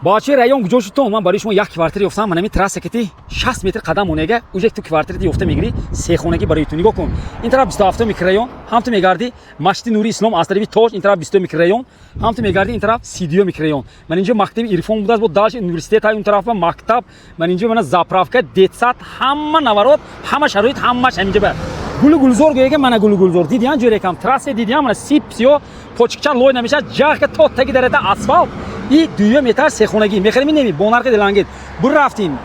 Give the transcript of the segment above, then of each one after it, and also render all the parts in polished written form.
бачи район куҷо шудтон? Ман барои шумо як квартира ёфтам. Ман ами трасакати 60 метр қадам монега уже ту квартирати ёфта мегири се хонагӣ барои ту. Нигоҳ кун. Ин тараф 27 микрорайон, ҳам ту мегарди Масҷиди Нури Ислом аз тарафи Тоҷ, ин тараф 20 микрорайон, ҳам ту мегарди ин тараф 32 микрорайон. Ман инҷо мактаби Ирфон будааст, бо дальше университет ҳай, он тарафа мактаб, ман инҷо мана заправка, детсад, ҳама наворот, ҳама шароит, ҳамаш ҳаминҷо ба. Гулу гулзор гӯяга мана гулу гулзор. Дидиан ҷоре кам трассе дидиан мана сип сиё почкча лой намеша ҷахка то таги дарата асфалт. И 2 метр се хонагӣ. Мехарим неми бонарқи делангет. Бур рафтим.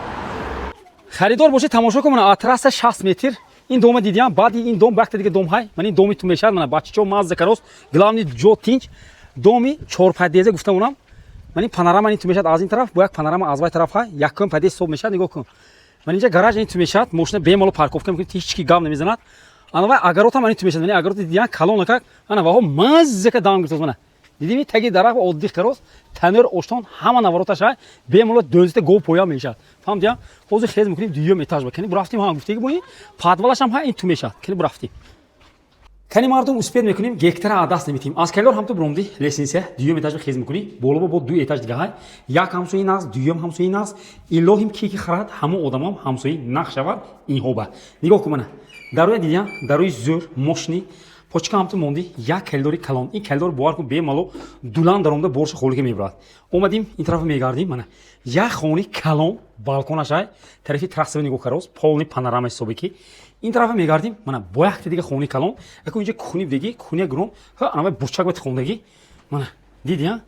Харидор боше тамошо кун мана трасса 60 метр. Ин дома дидиан баъди ин дом вақте дига дом ҳай. Ман ин доми ту мешад мана баччо мазза карос. Главни ҷо тинч. Доми 4 падезе гуфтам унам. Ман ин панорама ин ту мешад аз ин тараф, бо як панорама аз вай тараф ҳай. Якум падез соб мешад, нигоҳ кун. Ман инҷа гараж ин ту мешад, машина бемало парковка мекунӣ, ҳеҷ ки гап намезанад. Ана агарота ман ин ту мешад, ман агарота дидиан калона как, ана ваҳо мазза ка дам гиртоз мана. Дидими таги дарахт оддӣ қарос, танёр оштон ҳама навороташ ҳай, бемало 12 гов поя мешад. Фаҳмдиам? ҳозир хез мекунем 2 этаж ба. Кани бурафтим ҳам гуфтаги бо ин подвалаш ҳам ҳай, ин ту мешад. Кани бурафтим. Кани мардум успеҳ мекунем, гектара адаст намитим. Аз калор ҳам ту бромди лесенсия 2 этаж ба хез мекунӣ. Боло бо 2 этаж дига ҳай. Як ҳамсои наст, дуюм ҳамсои наст. Илоҳим ки харад, ҳама одамам ҳамсои нақ шавад инҳо ба. Нигоҳ кун мана. Дароя дидиам, дарои зӯр мошини почка ҳам ту монди як калдори калон. Ин калдор бовар кун бемало дулан даромда борши холига мебарад. Омадим ин тарафа мегардим мана. Як хони калон балконаш ҳай, тарафи трасса нигоҳ карос, полни панорама ҳисобе ки. Ин тарафа мегардим мана бо якта дига хони калон. Яко инҷа кухни деги, кухни грон, ҳа ана бурчак ба хондагӣ. Мана дидиам?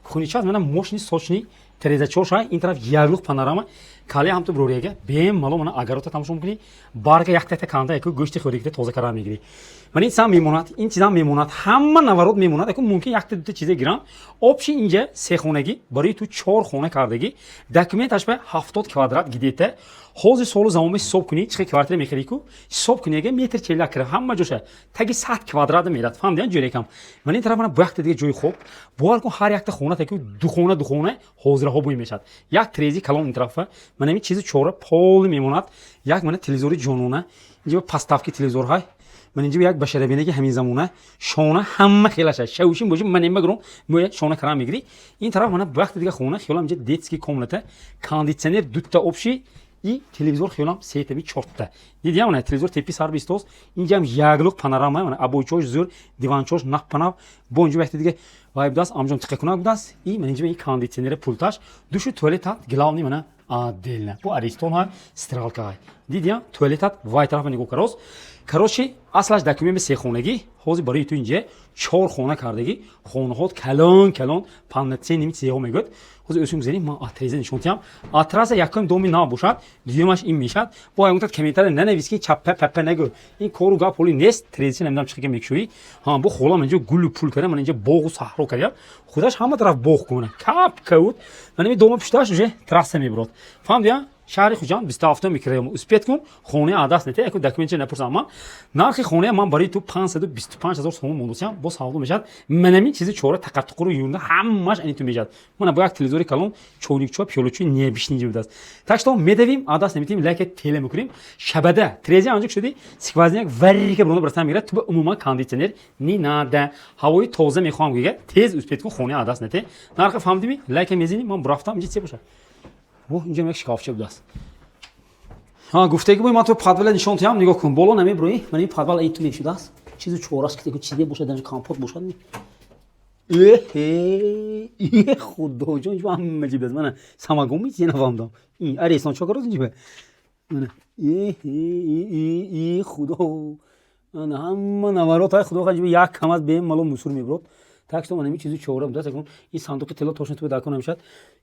Кухничас мана мошини сочни терезачош ҳай, ин тараф яглух панорама. Кали ҳам ту брорияга бемало мана агарота тамошо мекунӣ. Барга якта канда яко гӯшти хӯригита тоза кара мегирӣ. Ман ин сам мемонад, ин чизам мемонад, ҳама наворот мемонад. Яко мумкин якта дута чизе гирам. Обши инҷа се хонагӣ барои ту 4 хона кардагӣ. Документаш ба 70 квадрат гидета. ҳозир солу замон ҳисоб кунӣ, чӣ квартира мехарӣ ку? Ҳисоб кунӣ, ага метр 40 кира, ҳама ҷоша таги 100 квадрат мерад. Фаҳмдиан ҷоре кам. Ман ин тараф мана бо якта дига ҷои хоб, бовар кун ҳар якта хона таки ду хона ҳозираҳо бой мешад. Як трези калон ин тарафа, мана ин чизи чора полни мемонад. Як мана телевизори ҷонона, инҷа паставки телевизор ҳай. Ман инҷа як башарабинаги ҳамин замона шона ҳама хелаша шавшин бошим ман нема гром моя шона кара мегири. Ин тараф мана бо якта дига хона хиёлам инҷа детский комната, кондитсионер дута обши и телевизор хиёлам сетаби 4та. Дидиам мана телевизор тепи сар бистос, инҷам яглук панорама мана абойчош зӯр, диванчош нақпанав, бо инҷа якта дига вай будааст, амҷом тиқакунак будааст. И ман инҷа ин кондитсионер пулташ, душу туалетат главни мана отдельно. Бо аристон ҳай, стрелка ҳай. Дидиам туалетат вай тарафа нигоҳ карос. Короче, аслаш документ се хонагӣ, ҳозир барои ту инҷа 4 хона кардагӣ, хонаҳот калон, полноценный ними чизеҳо мегӯяд. ҳозир осум гузарем, ман атреза нишонтиям. Атраса якум доми нав бошад, дуюмаш ин мешад. Бо ягонтат комментария нанавис ки чаппа паппа нагӯ. Ин кору гап ҳоли нест, треза намедонам чӣ қадar мекушоӣ. Ҳа бо холам инҷа гулу пул кардам, ман инҷа боғу саҳро кардам. Худаш ҳама тараф боғ кунам. Кап кавут. Ман ин дома пушташ уже трасса мебарад. Фаҳмдиам? Шаҳри Хуҷанд 27 микрорайон успеҳ кун, хонаи адаст нете, яко документче напурсам ман. Нархи хонаи ман барои ту 525000 сомон мондосиям, бо савдо мешад. Манами чизи чора тақаттуқуру юрна ҳамаш ани ту мешад. Мана бо як телевизори калон, чойникчо, пиёлачои небишни инҷа будааст. Так что медавим, адаст наметим, лайка теле мекунем. Шабада трези анҷо шуди, сквозняк варрика бирона барстан мегирад, ту ба умуман кондитсионер ни нада. Ҳавои тоза мехоҳам гӯяга, тез успеҳ кун, хонаи адаст нете. Нархи фаҳмдими? Лайка мезини, ман бурафтам, инҷа чӣ бошад? اینجا یک شکافچه بود است. ها گفته که من تو پادوال نشون تیام نگاه کن بالا نمیبروی من این پادوال این تو میشود است چیزی چوراش که چیزی باشه در کامپوت باشه نی خدا جون جو هم مجید است من سماگم میچی نفهمیدم این اریسان چیکار کنی جیبه من خدا من هم نوارات های خدا خجیب یک کم از بهم مالو مسور میبرد так что من چیزی چهره بود تا این صندوق طلا توشن تو داکو نمیشد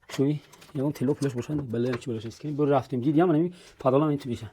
چوی یه اون طلا پولش باشن بله چی بلاش اسکرین برو رفتیم دیدیم من پادالام این تو میشه